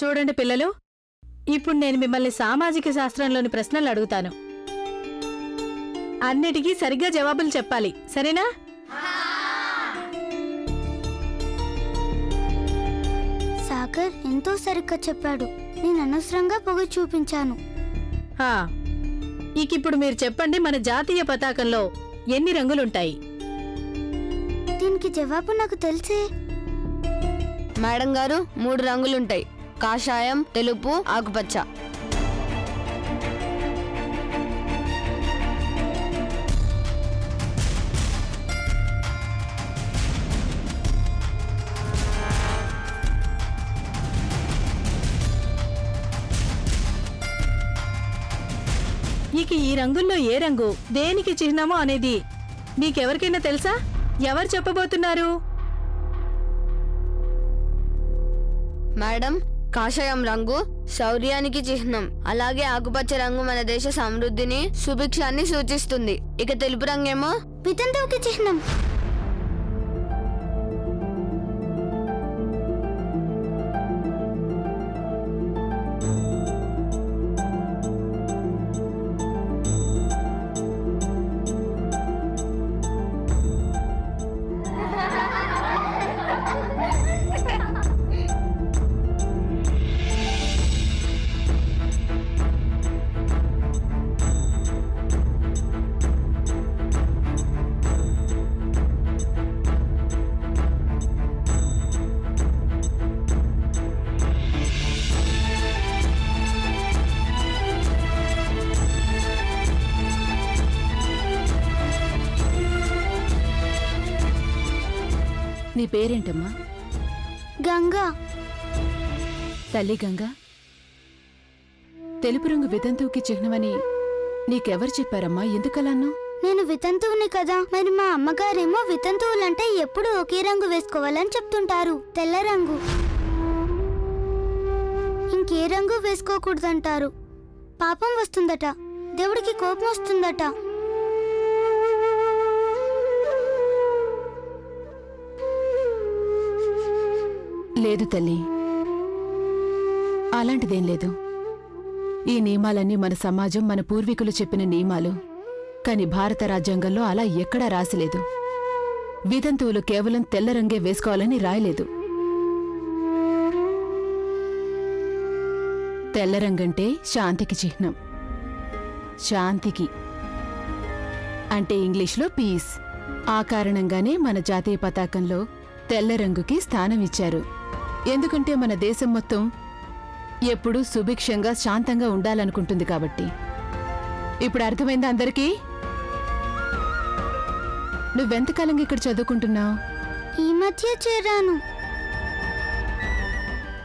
చూడండి పిల్లలు, ఇప్పుడు నేను మిమ్మల్ని సామాజిక శాస్త్రంలోని ప్రశ్నలు అడుగుతాను. అన్నిటికీ సరిగ్గా జవాబులు చెప్పాలి, సరేనా? సాగర్ ఎంతో సరిగ్గా చెప్పాడు. నేను అనవసరంగా పొగ చూపించాను. ఇప్పుడు మీరు చెప్పండి, మన జాతీయ పతాకంలో ఎన్ని రంగులుంటాయి? దీనికి జవాబు నాకు తెలిసే. మేడం గారు, 3 రంగులుంటాయి. కాషాయం, తెలుపు, ఆకుపచ్చ. ఈ రంగుల్లో ఏ రంగు దేనికి చిహ్నమో అనేది మీకెవరికైనా తెలుసా? ఎవరు చెప్పబోతున్నారు? మేడం, కాషాయం రంగు శౌర్యానికి చిహ్నం. అలాగే ఆకుపచ్చ రంగు మన దేశ సమృద్ధిని, సుభిక్షాన్ని సూచిస్తుంది. ఇక తెలుపు రంగేమో వితంతువుకి చిహ్నం. నీ పేరేంటమ్మా? గంగా. తల్లి గంగా, తెలుపు రంగు వితంతువుకి చిహ్నమని నీకెవరు చెప్పారమ్మా? ఎందుకలాన్నా? నేను వితంతువుని కదా, మరి మా అమ్మగారేమో వితంతువులంటే ఎప్పుడు ఒకే రంగు వేసుకోవాలని చెప్తుంటారు, తెల్ల రంగు. ఇంకే రంగు వేసుకోకూడదంటారు. పాపం వస్తుందట, దేవుడికి కోపం వస్తుందట. లేదు తల్లి, అలాంటిదేం లేదు. ఈ నియమాలన్నీ మన సమాజం, మన పూర్వీకులు చెప్పిన నియమాలు. కాని భారత రాజ్యాంగంలో అలా ఎక్కడా రాసిలేదు. వితంతువులు కేవలం తెల్ల రంగే వేసుకోవాలని రాయలేదు. తెల్ల రంగంటే శాంతికి చిహ్నం. శాంతికి అంటే ఇంగ్లీష్లో పీస్. ఆ కారణంగానే మన జాతీయ పతాకంలో తెల్ల రంగుకి స్థానం ఇచ్చారు. ఎందుకంటే మన దేశం మొత్తం ఎప్పుడూ సుభిక్షంగా, శాంతంగా ఉండాలనుకుంటుంది కాబట్టి. ఇప్పుడు అర్థమైందా అందరికీ? నువ్వెంతకాలంగా ఇక్కడ చదువుకుంటున్నావు? ఈ మధ్య చేరాను.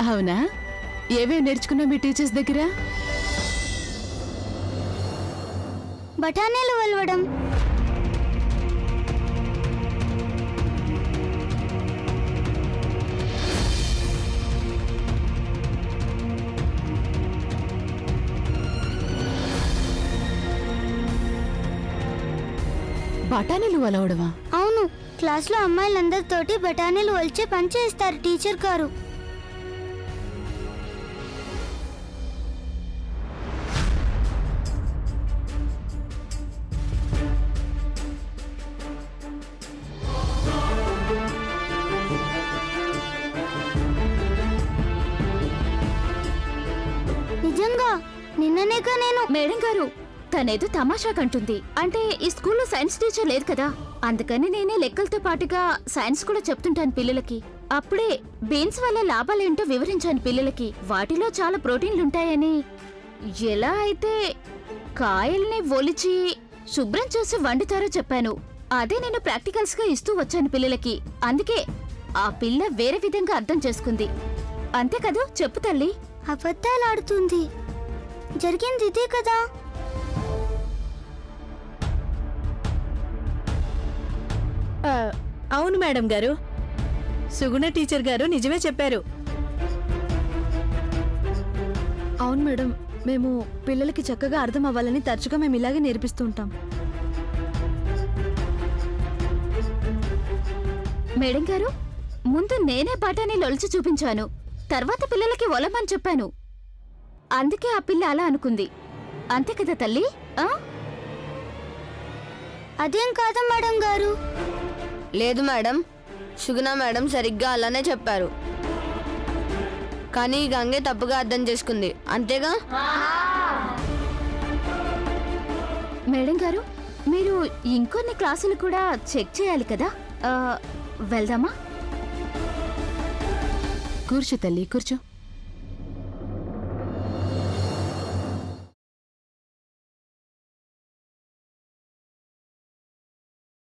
అవునా? ఏవేవి నేర్చుకున్నావు మీ టీచర్స్ దగ్గర? బఠానీలు వలవడం, బఠానీలు వలవడమా? అవును, క్లాస్లో అమ్మాయిలందరితోటి బఠానీలు వలిచే పని చేస్తారు టీచర్ గారు. నిజంగా నిన్ననేగా నేను. మేడం గారు, తనేదో తమాషా కంటుంది. అంటే ఈ స్కూల్లో సైన్స్ టీచర్ లేదు కదా, అందుకని నేనే లెక్కలతో పాటుగా సైన్స్ కూడా చెప్తుంటాను పిల్లలకి. అప్పుడే బీన్స్ వల్ల లాభాలేంటో వివరించాను పిల్లలకి. వాటిలో చాలా ప్రోటీన్లుంటాయని. ఎలా అయితే కాయల్ని ఒలిచి శుభ్రం చేసి వండుతారో చెప్పాను. అదే నేను ప్రాక్టికల్స్ గా ఇస్తూ వచ్చాను పిల్లలకి. అందుకే ఆ పిల్ల వేరే విధంగా అర్థం చేసుకుంది. అంతే కదా? చెప్పు తల్లి. అబద్ధాలాడుతుంది. జరిగింది ఇదే కదా. అవును మేడం గారు, సుగుణ టీచర్ గారు నిజమే చెప్పారు. అవును మేడం, మేము పిల్లలకి చక్కగా అర్థం అవ్వాలని తరచుగా మేము ఇలాగే నేర్పిస్తూ ఉంటాం. మేడం గారు, ముందు నేనే బఠానీలు ఒలిచి చూపించాను. తర్వాత పిల్లలకి ఒలమని చెప్పాను. అందుకే ఆ పిల్ల అలా అనుకుంది. అంతే కదా తల్లి? అదేం కాదు మేడం గారు. లేదు మేడం, సుగుణ మేడం సరిగ్గా అలానే చెప్పారు. కానీ గంగే తప్పుగా అర్థం చేసుకుంది, అంతేగా? మేడం గారు, మీరు ఇంకొన్ని క్లాసులు కూడా చెక్ చేయాలి కదా. వెళ్దామా? కూర్చో తల్లి, కూర్చో.